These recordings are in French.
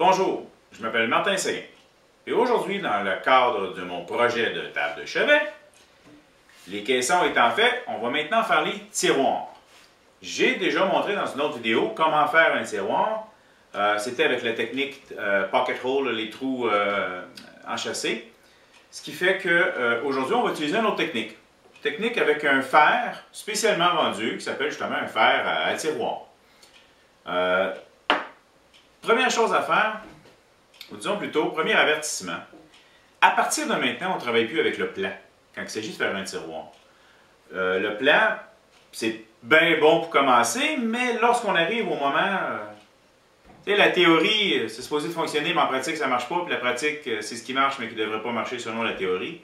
Bonjour, je m'appelle Martin Séguin et aujourd'hui, dans le cadre de mon projet de table de chevet, les caissons étant faits, on va maintenant faire les tiroirs. J'ai déjà montré dans une autre vidéo comment faire un tiroir. C'était avec la technique pocket hole, les trous enchâssés. Ce qui fait qu'aujourd'hui, on va utiliser une autre technique. Technique avec un fer spécialement vendu qui s'appelle justement un fer à tiroir. Première chose à faire, ou disons plutôt, premier avertissement. À partir de maintenant, on ne travaille plus avec le plan quand il s'agit de faire un tiroir. Le plan, c'est bien bon pour commencer, mais lorsqu'on arrive au moment... tu sais, la théorie, c'est supposé fonctionner, mais en pratique, ça ne marche pas. Puis la pratique, c'est ce qui marche, mais qui ne devrait pas marcher selon la théorie.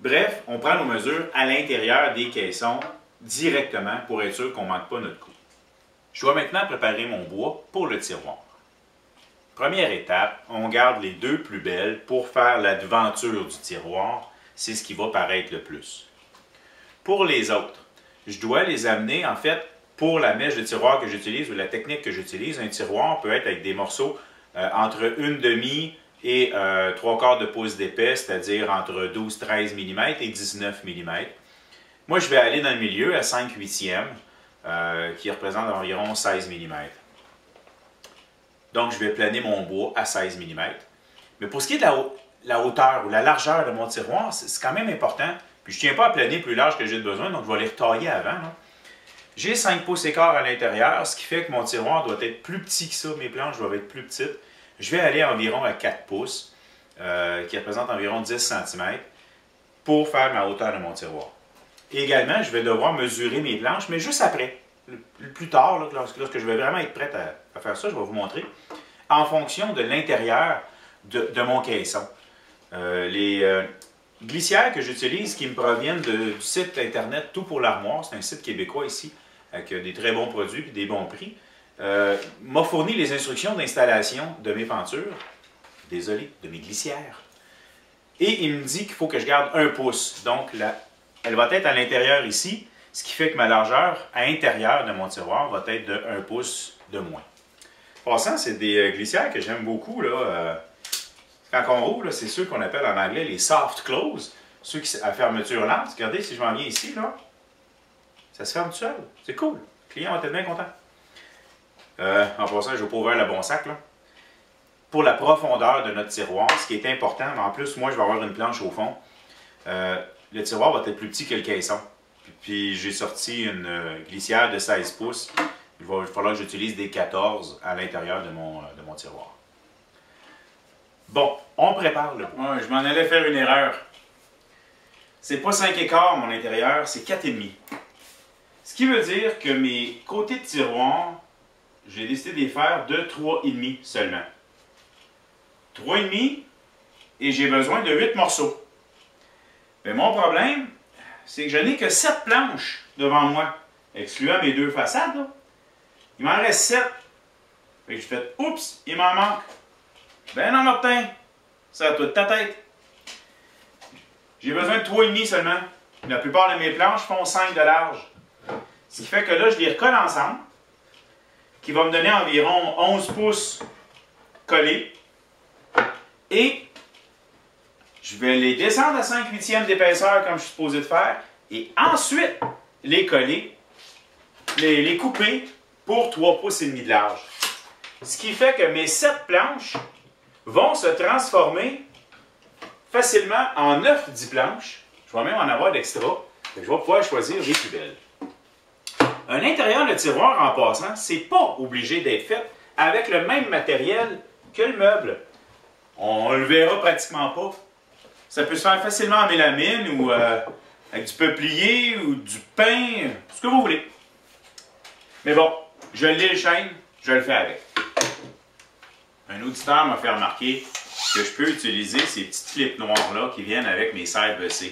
Bref, on prend nos mesures à l'intérieur des caissons directement pour être sûr qu'on ne manque pas notre coup. Je dois maintenant préparer mon bois pour le tiroir. Première étape, on garde les deux plus belles pour faire la devanture du tiroir. C'est ce qui va paraître le plus. Pour les autres, je dois les amener, en fait, pour la mèche de tiroir que j'utilise ou la technique que j'utilise. Un tiroir peut être avec des morceaux entre 1/2 et 3/4 de pouce d'épais, c'est-à-dire entre 12-13 mm et 19 mm. Moi, je vais aller dans le milieu à 5/8, qui représente environ 16 mm. Donc, je vais planer mon bois à 16 mm. Mais pour ce qui est de la hauteur ou la largeur de mon tiroir, c'est quand même important. Puis, je ne tiens pas à planer plus large que j'ai besoin, donc je vais les retailler avant. J'ai 5 pouces et quart à l'intérieur, ce qui fait que mon tiroir doit être plus petit que ça. Mes planches doivent être plus petites. Je vais aller environ à 4 pouces, qui représente environ 10 cm, pour faire ma hauteur de mon tiroir. Et également, je vais devoir mesurer mes planches, mais juste après. Plus tard, lorsque je vais vraiment être prête à faire ça, je vais vous montrer, en fonction de l'intérieur de mon caisson. Les glissières que j'utilise, qui me proviennent du site internet Tout pour l'armoire, c'est un site québécois ici, avec des très bons produits et des bons prix, m'a fourni les instructions d'installation de mes pentures, désolé, de mes glissières. Et il me dit qu'il faut que je garde 1 pouce. Donc, elle va être à l'intérieur ici, ce qui fait que ma largeur à l'intérieur de mon tiroir va être de 1 pouce de moins. Passant, c'est des glissières que j'aime beaucoup. Quand on roule, c'est ceux qu'on appelle en anglais les soft close, ceux à fermeture lente. Regardez, si je m'en viens ici, là, ça se ferme tout seul. C'est cool. Le client va être bien content. En passant, je n'ai pas ouvert le bon sac. Pour la profondeur de notre tiroir, ce qui est important, mais en plus, moi, je vais avoir une planche au fond. Le tiroir va être plus petit que le caisson. Puis j'ai sorti une glissière de 16 pouces. Il va falloir que j'utilise des 14 à l'intérieur de mon tiroir. Bon, on prépare le bois. Ouais, je m'en allais faire une erreur. C'est pas 5/4 mon intérieur, c'est 4,5. Ce qui veut dire que mes côtés de tiroir, j'ai décidé de les faire de 3,5 seulement. 3,5 et j'ai besoin de 8 morceaux. Mais mon problème, c'est que je n'ai que 7 planches devant moi, excluant mes 2 façades. Là. Il m'en reste 7. Fait que je fais, oups, il m'en manque. Ben non, Martin, c'est à toi de ta tête. J'ai besoin de 3,5 seulement. La plupart de mes planches font 5 de large. Ce qui fait que là, je les recolle ensemble, qui va me donner environ 11 pouces collés. Et je vais les descendre à 5/8 d'épaisseur comme je suis supposé de faire. Et ensuite, les coller, les couper pour 3 pouces et demi de large. Ce qui fait que mes 7 planches vont se transformer facilement en 9-10 planches. Je vais même en avoir d'extra. Je vais pouvoir choisir les plus belles. Un intérieur de tiroir, en passant, c'est pas obligé d'être fait avec le même matériel que le meuble. On le verra pratiquement pas. Ça peut se faire facilement en mélamine ou avec du peuplier ou du pain, ce que vous voulez. Mais bon, je l'ai le chêne, je le fais avec. Un auditeur m'a fait remarquer que je peux utiliser ces petites clips noires-là qui viennent avec mes serres BC.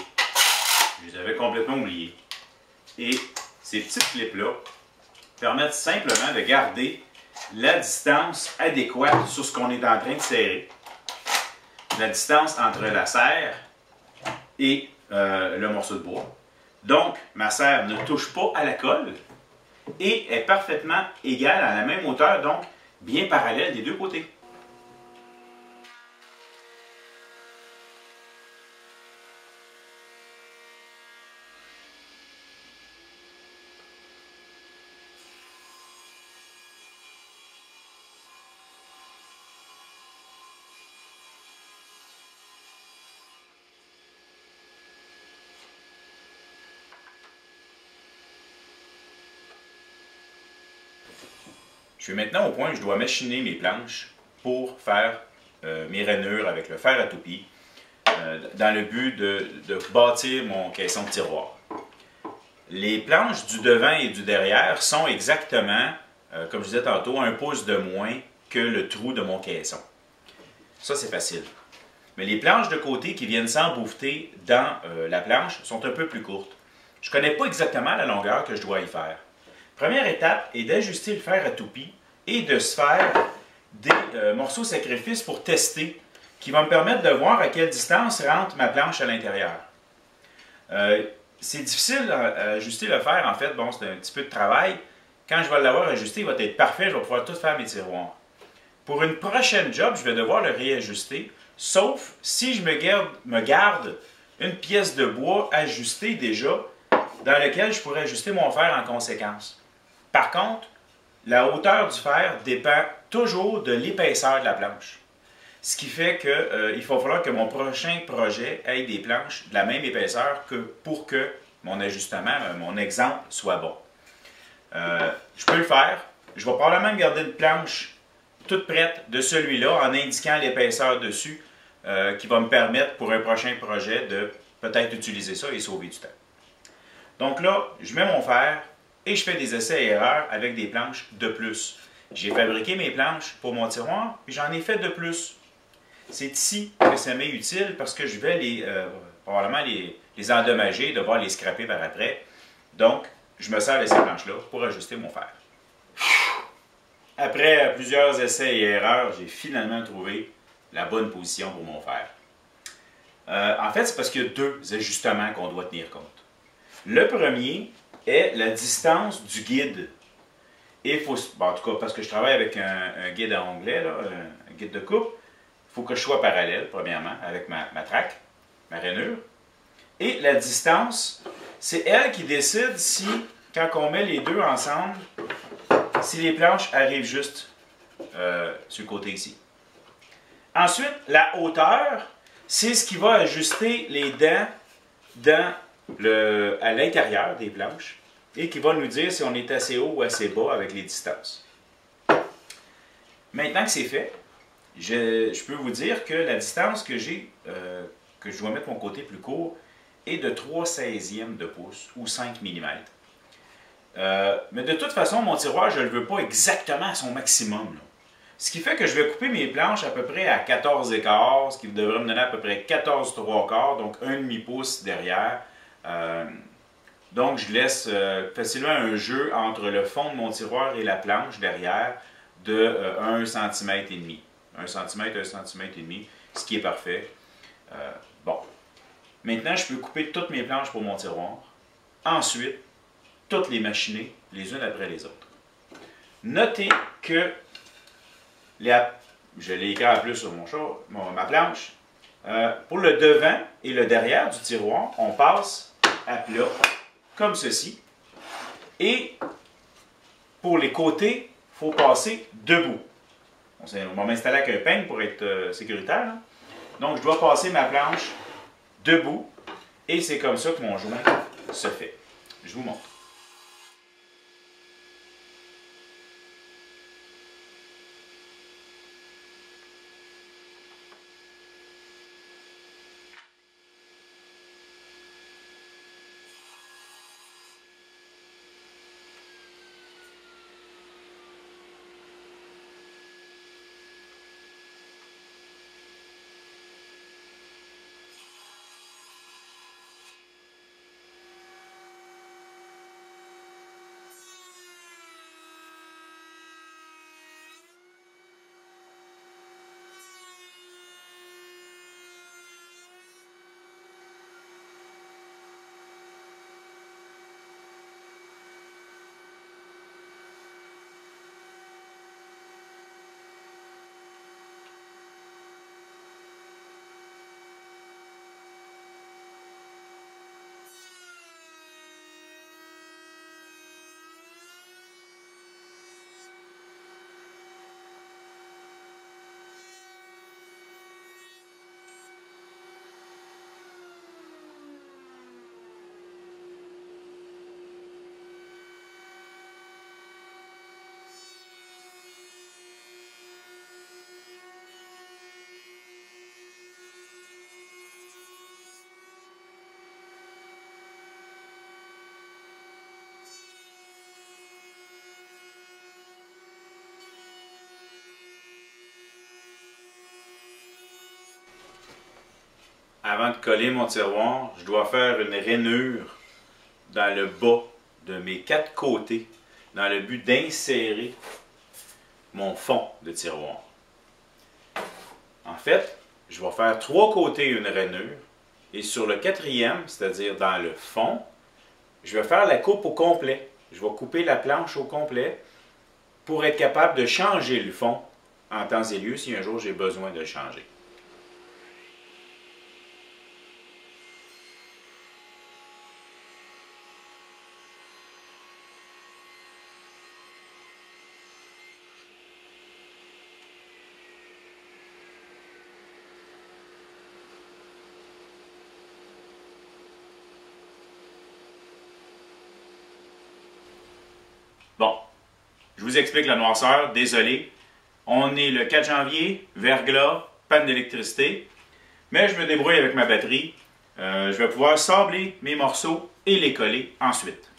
Je les avais complètement oubliées. Et ces petites clips-là permettent simplement de garder la distance adéquate sur ce qu'on est en train de serrer. La distance entre la serre et le morceau de bois. Donc, ma serre ne touche pas à la colle et est parfaitement égale à la même hauteur, donc bien parallèle des deux côtés. Je suis maintenant au point où je dois machiner mes planches pour faire mes rainures avec le fer à toupie dans le but de bâtir mon caisson de tiroir. Les planches du devant et du derrière sont exactement, comme je disais tantôt, 1 pouce de moins que le trou de mon caisson. Ça, c'est facile. Mais les planches de côté qui viennent s'embouffeter dans la planche sont un peu plus courtes. Je ne connais pas exactement la longueur que je dois y faire. Première étape est d'ajuster le fer à toupie et de se faire des morceaux sacrifices pour tester, qui vont me permettre de voir à quelle distance rentre ma planche à l'intérieur. C'est difficile à ajuster le fer, en fait, bon, c'est un petit peu de travail. Quand je vais l'avoir ajusté, il va être parfait, je vais pouvoir tout faire mes tiroirs. Pour une prochaine job, je vais devoir le réajuster, sauf si je me garde une pièce de bois ajustée déjà, dans laquelle je pourrais ajuster mon fer en conséquence. Par contre, la hauteur du fer dépend toujours de l'épaisseur de la planche. Ce qui fait qu'il va falloir que mon prochain projet ait des planches de la même épaisseur pour que mon ajustement, mon exemple, soit bon. Je peux le faire. Je vais probablement garder une planche toute prête de celui-là en indiquant l'épaisseur dessus qui va me permettre pour un prochain projet de peut-être utiliser ça et sauver du temps. Donc là, je mets mon fer et je fais des essais et erreurs avec des planches de plus. J'ai fabriqué mes planches pour mon tiroir, puis j'en ai fait de plus. C'est ici que ça m'est utile parce que je vais probablement les endommager, devoir les scraper par après. Donc, je me sers de ces planches-là pour ajuster mon fer. Après plusieurs essais et erreurs, j'ai finalement trouvé la bonne position pour mon fer. En fait, c'est parce qu'il y a 2 ajustements qu'on doit tenir compte. Le premier est la distance du guide. Et il faut, bon, en tout cas, parce que je travaille avec un guide à onglet, là, un guide de coupe, il faut que je sois parallèle, premièrement, avec ma traque, ma rainure. Et la distance, c'est elle qui décide si, quand on met les deux ensemble, si les planches arrivent juste sur le côté ici. Ensuite, la hauteur, c'est ce qui va ajuster les dents à l'intérieur des planches et qui va nous dire si on est assez haut ou assez bas avec les distances. Maintenant que c'est fait, je peux vous dire que la distance que j'ai, que je dois mettre mon côté plus court, est de 3/16e de pouce ou 5 mm. Mais de toute façon, mon tiroir, je ne le veux pas exactement à son maximum, là. Ce qui fait que je vais couper mes planches à peu près à 14 écarts, ce qui devrait me donner à peu près 14 3/4, donc 1,5 pouce derrière. Donc je laisse facilement un jeu entre le fond de mon tiroir et la planche derrière de 1 cm et demi. 1 cm, 1 cm et demi, ce qui est parfait. Bon. Maintenant, je peux couper toutes mes planches pour mon tiroir. Ensuite, toutes les machiner les unes après les autres. Notez que je l'ai écrit en plus sur ma planche. Pour le devant et le derrière du tiroir, on passe à plat comme ceci. Et pour les côtés, il faut passer debout. On va m'installer avec un peigne pour être sécuritaire, là. Donc, je dois passer ma planche debout. Et c'est comme ça que mon joint se fait. Je vous montre. avant de coller mon tiroir, je dois faire une rainure dans le bas de mes 4 côtés dans le but d'insérer mon fond de tiroir. En fait, je vais faire 3 côtés une rainure et sur le 4e, c'est-à-dire dans le fond, je vais faire la coupe au complet. Je vais couper la planche au complet pour être capable de changer le fond en temps et lieu si un jour j'ai besoin de le changer. Bon, je vous explique la noirceur, désolé. On est le 4 janvier, verglas, panne d'électricité, mais je me débrouille avec ma batterie. Je vais pouvoir sabler mes morceaux et les coller ensuite.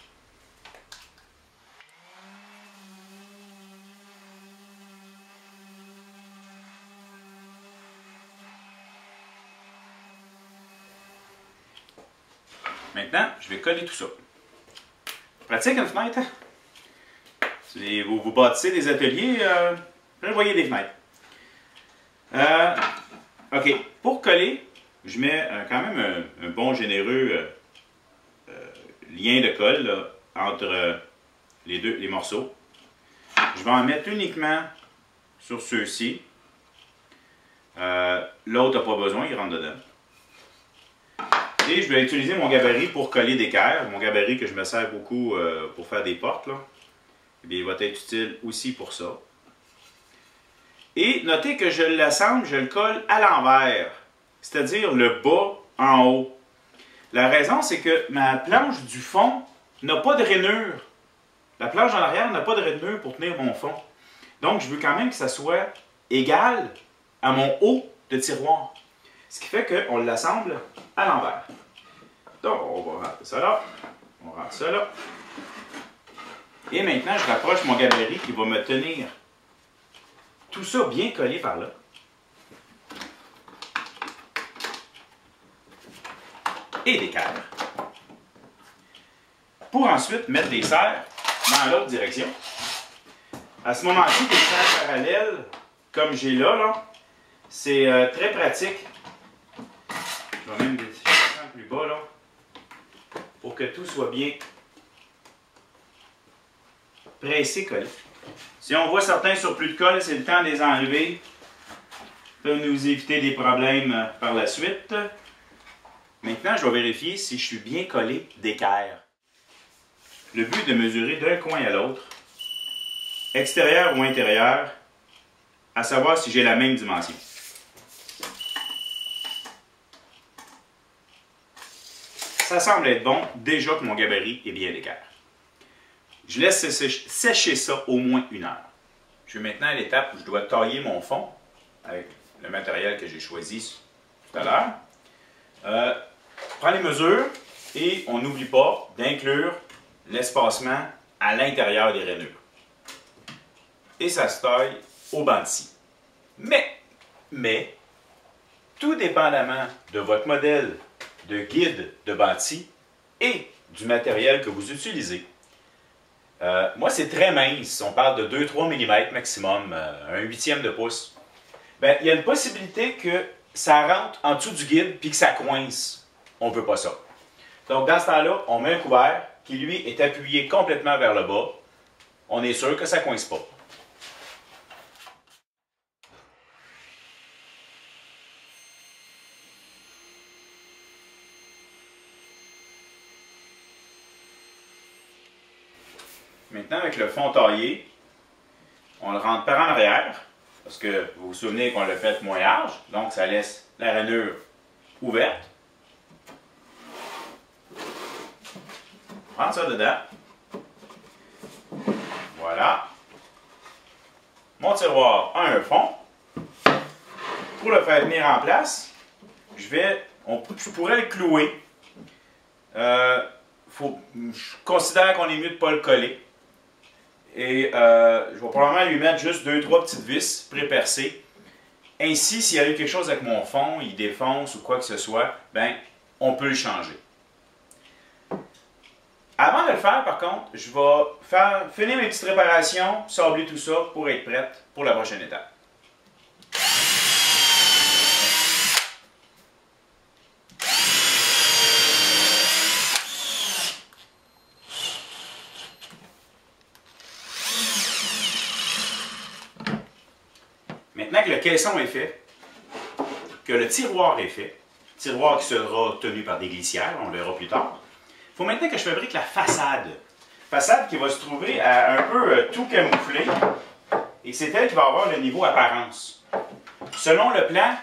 Maintenant, je vais coller tout ça. Pratique une fenêtre, hein? Si vous bâtissez des ateliers, prévoyez des fenêtres. OK, pour coller, je mets quand même un bon généreux lien de colle là, entre les morceaux. Je vais en mettre uniquement sur ceux-ci. L'autre n'a pas besoin, il rentre dedans. Et je vais utiliser mon gabarit pour coller d'équerre. Mon gabarit que je me sers beaucoup pour faire des portes, là. Eh bien, il va être utile aussi pour ça. Et notez que je l'assemble, je le colle à l'envers, c'est-à-dire le bas en haut. La raison, c'est que ma planche du fond n'a pas de rainure. La planche en arrière n'a pas de rainure pour tenir mon fond. Donc, je veux quand même que ça soit égal à mon haut de tiroir. Ce qui fait qu'on l'assemble à l'envers. Donc, on va rentrer ça là. On rentre ça là. Et maintenant, je rapproche mon gabarit qui va me tenir tout ça bien collé par là. Et d'équerre. Pour ensuite mettre des serres dans l'autre direction. À ce moment-ci, des serres parallèles, comme j'ai là, c'est très pratique. Je vais même descendre plus bas là, pour que tout soit bien pressé, collé. Si on voit certains surplus de colle, c'est le temps de les enlever. Ça peut nous éviter des problèmes par la suite. Maintenant, je vais vérifier si je suis bien collé d'équerre. Le but est de mesurer d'un coin à l'autre, extérieur ou intérieur, à savoir si j'ai la même dimension. Ça semble être bon, déjà que mon gabarit est bien d'équerre. Je laisse sécher ça au moins 1 heure. Je vais maintenant à l'étape où je dois tailler mon fond avec le matériel que j'ai choisi tout à l'heure. Prends les mesures et on n'oublie pas d'inclure l'espacement à l'intérieur des rainures. Et ça se taille au banc de scie. Mais, tout dépendamment de votre modèle de guide de banc de scie et du matériel que vous utilisez, moi, c'est très mince. On parle de 2-3 mm maximum, un 1/8 de pouce. Ben, il y a une possibilité que ça rentre en dessous du guide puis que ça coince. On ne veut pas ça. Donc, dans ce temps-là, on met un couvert qui, lui, est appuyé complètement vers le bas. On est sûr que ça ne coince pas. Maintenant, avec le fond taillé, on le rentre par en arrière, parce que vous vous souvenez qu'on l'a fait moins large, donc ça laisse la rainure ouverte. On rentre ça dedans. Voilà. Mon tiroir a un fond. Pour le faire venir en place, je pourrais le clouer. Je considère qu'on est mieux de ne pas le coller. Et je vais probablement lui mettre juste 2-3 petites vis pré-percées Ainsi, s'il y a eu quelque chose avec mon fond, il défonce ou quoi que ce soit, ben, on peut le changer. Avant de le faire, par contre, je vais finir mes petites réparations, sabler tout ça pour être prête pour la prochaine étape. Maintenant que le caisson est fait, que le tiroir est fait, tiroir qui sera tenu par des glissières, on le verra plus tard, il faut maintenant que je fabrique la façade. Façade qui va se trouver à un peu tout camouflé, et c'est elle qui va avoir le niveau apparence. Selon le plan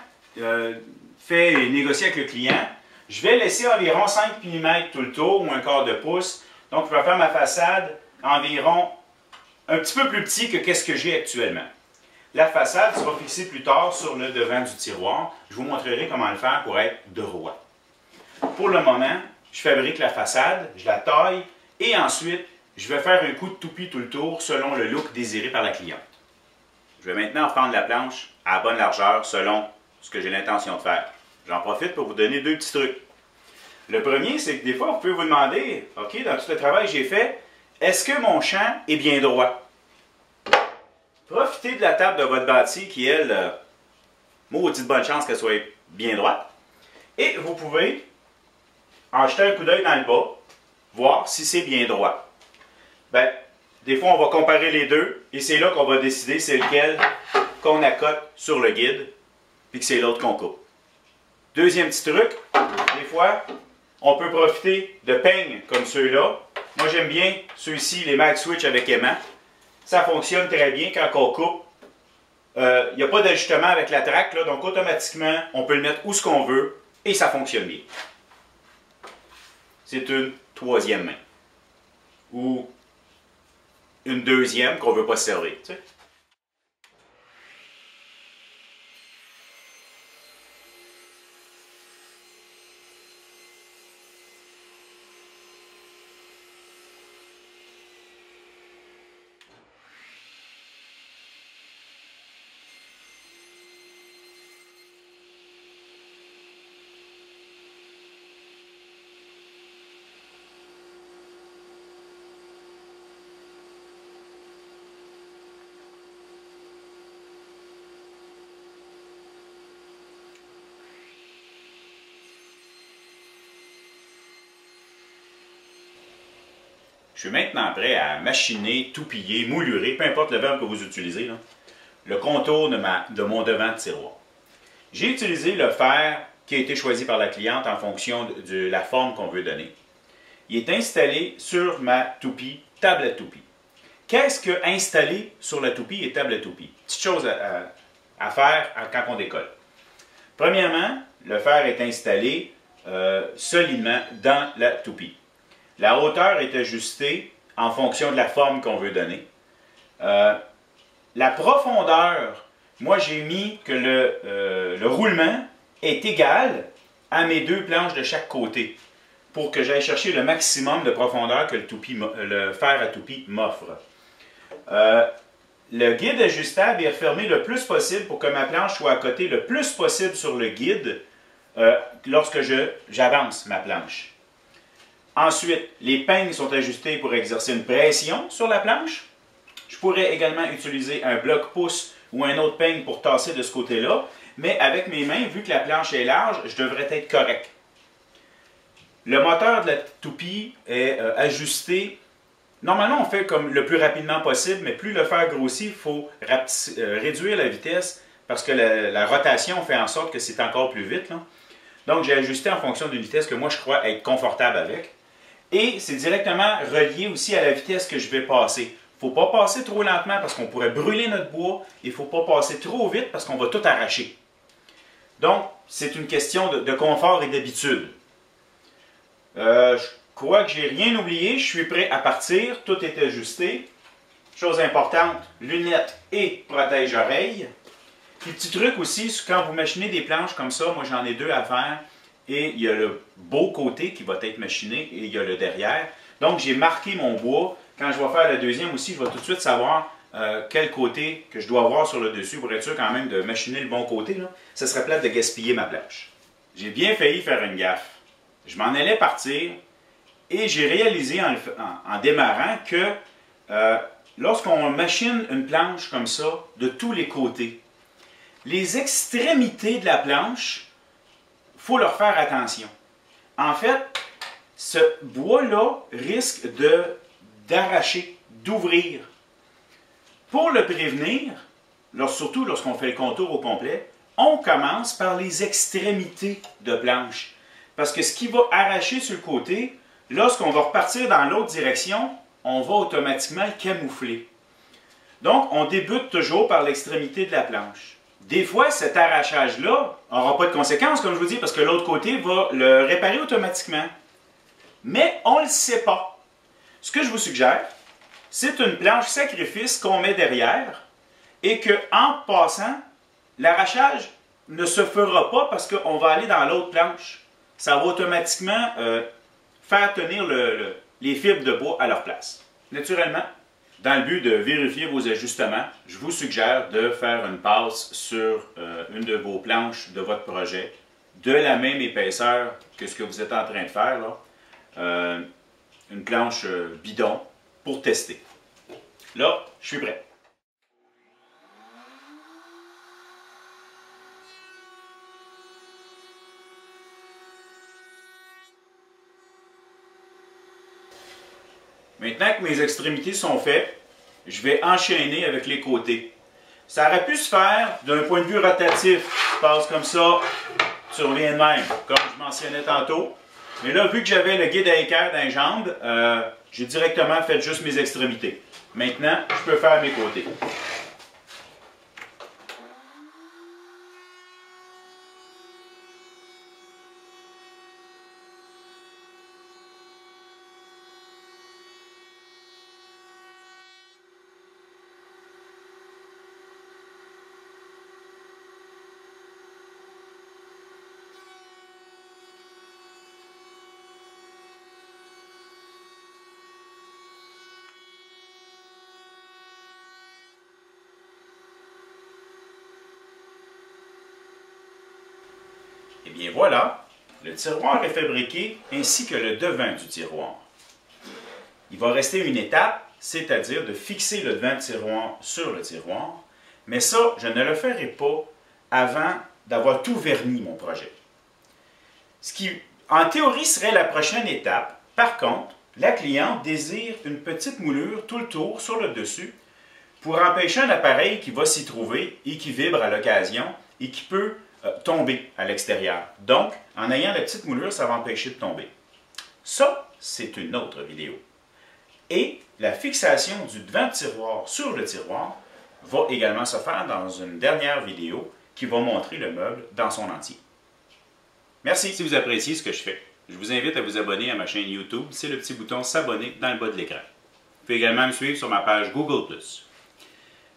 fait et négocié avec le client, je vais laisser environ 5 mm tout le tour ou un quart de pouce. Donc, je vais faire ma façade environ un petit peu plus petit que ce que j'ai actuellement. La façade sera fixée plus tard sur le devant du tiroir. Je vous montrerai comment le faire pour être droit. Pour le moment, je fabrique la façade, je la taille et ensuite, je vais faire un coup de toupie tout le tour selon le look désiré par la cliente. Je vais maintenant fendre la planche à la bonne largeur selon ce que j'ai l'intention de faire. J'en profite pour vous donner deux petits trucs. Le premier, c'est que des fois, vous pouvez vous demander, OK, dans tout le travail que j'ai fait, est-ce que mon champ est bien droit? Profitez de la table de votre bâti qui, elle, maudite bonne chance qu'elle soit bien droite. Et vous pouvez en jeter un coup d'œil dans le bas, voir si c'est bien droit. Ben, des fois, on va comparer les deux et c'est là qu'on va décider c'est lequel qu'on accote sur le guide puis que c'est l'autre qu'on coupe. Deuxième petit truc, des fois, on peut profiter de peignes comme ceux-là. Moi, j'aime bien ceux-ci, les Mag Switch avec aimant. Ça fonctionne très bien quand on coupe. Il n'y a pas d'ajustement avec la traque, là, donc automatiquement, on peut le mettre où ce qu'on veut et ça fonctionne bien. C'est une troisième main. Ou une deuxième qu'on ne veut pas se servir. Tu sais. Je suis maintenant prêt à machiner, toupiller, moulurer, peu importe le verbe que vous utilisez, là, le contour de mon devant de tiroir. J'ai utilisé le fer qui a été choisi par la cliente en fonction de la forme qu'on veut donner. Il est installé sur ma toupie, table à toupie. Qu'est-ce que installer sur la toupie et table à toupie? Petite chose à faire quand on décolle. Premièrement, le fer est installé solidement dans la toupie. La hauteur est ajustée en fonction de la forme qu'on veut donner. La profondeur, moi j'ai mis que le roulement est égal à mes deux planches de chaque côté pour que j'aille chercher le maximum de profondeur que le fer à toupie m'offre. Le guide ajustable est refermé le plus possible pour que ma planche soit à côté le plus possible sur le guide lorsque j'avance ma planche. Ensuite, les peignes sont ajustées pour exercer une pression sur la planche. Je pourrais également utiliser un bloc-pouce ou un autre peigne pour tasser de ce côté-là, mais avec mes mains, vu que la planche est large, je devrais être correct. Le moteur de la toupie est ajusté. Normalement, on fait comme le plus rapidement possible, mais plus le fer grossit, il faut réduire la vitesse parce que la rotation fait en sorte que c'est encore plus vite, là. Donc, j'ai ajusté en fonction d'une vitesse que moi, je crois être confortable avec. Et c'est directement relié aussi à la vitesse que je vais passer. Il ne faut pas passer trop lentement parce qu'on pourrait brûler notre bois. Il ne faut pas passer trop vite parce qu'on va tout arracher. Donc, c'est une question de confort et d'habitude. Je crois que je n'ai rien oublié. Je suis prêt à partir. Tout est ajusté. Chose importante, lunettes et protège-oreilles. Petit truc aussi, quand vous machinez des planches comme ça, moi j'en ai deux à faire. Et il y a le beau côté qui va être machiné et il y a le derrière. Donc, j'ai marqué mon bois. Quand je vais faire le deuxième aussi, je vais tout de suite savoir quel côté que je dois avoir sur le dessus pour être sûr quand même de machiner le bon côté, là, ça serait plate de gaspiller ma planche. J'ai bien failli faire une gaffe. Je m'en allais partir et j'ai réalisé en démarrant que lorsqu'on machine une planche comme ça, de tous les côtés, les extrémités de la planche, il faut leur faire attention. En fait, ce bois-là risque d'arracher, d'ouvrir. Pour le prévenir, surtout lorsqu'on fait le contour au complet, on commence par les extrémités de planche. Parce que ce qui va arracher sur le côté, lorsqu'on va repartir dans l'autre direction, on va automatiquement le camoufler. Donc, on débute toujours par l'extrémité de la planche. Des fois, cet arrachage-là n'aura pas de conséquences, comme je vous dis, parce que l'autre côté va le réparer automatiquement. Mais on ne le sait pas. Ce que je vous suggère, c'est une planche sacrifice qu'on met derrière et qu'en passant, l'arrachage ne se fera pas parce qu'on va aller dans l'autre planche. Ça va automatiquement faire tenir les fibres de bois à leur place. Naturellement, dans le but de vérifier vos ajustements, je vous suggère de faire une passe sur une de vos planches de votre projet de la même épaisseur que ce que vous êtes en train de faire, là. Une planche bidon pour tester. Là, je suis prêt. Maintenant que mes extrémités sont faites, je vais enchaîner avec les côtés. Ça aurait pu se faire d'un point de vue rotatif. Tu passes comme ça, tu reviens de même, comme je mentionnais tantôt. Mais là, vu que j'avais le guide à équerre dans les jambes, j'ai directement fait juste mes extrémités. Maintenant, je peux faire mes côtés. Et bien voilà, le tiroir est fabriqué ainsi que le devant du tiroir. Il va rester une étape, c'est-à-dire de fixer le devant du tiroir sur le tiroir, mais ça, je ne le ferai pas avant d'avoir tout verni mon projet. Ce qui, en théorie, serait la prochaine étape. Par contre, la cliente désire une petite moulure tout le tour sur le dessus pour empêcher un appareil qui va s'y trouver et qui vibre à l'occasion et qui peut tomber à l'extérieur. Donc, en ayant la petite moulure, ça va empêcher de tomber. Ça, c'est une autre vidéo. Et la fixation du devant de tiroir sur le tiroir va également se faire dans une dernière vidéo qui va montrer le meuble dans son entier. Merci. Si vous appréciez ce que je fais, je vous invite à vous abonner à ma chaîne YouTube. C'est le petit bouton s'abonner dans le bas de l'écran. Vous pouvez également me suivre sur ma page Google+.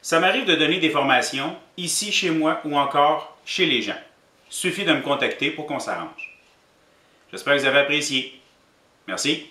Ça m'arrive de donner des formations ici chez moi ou encore chez les gens. Il suffit de me contacter pour qu'on s'arrange. J'espère que vous avez apprécié. Merci.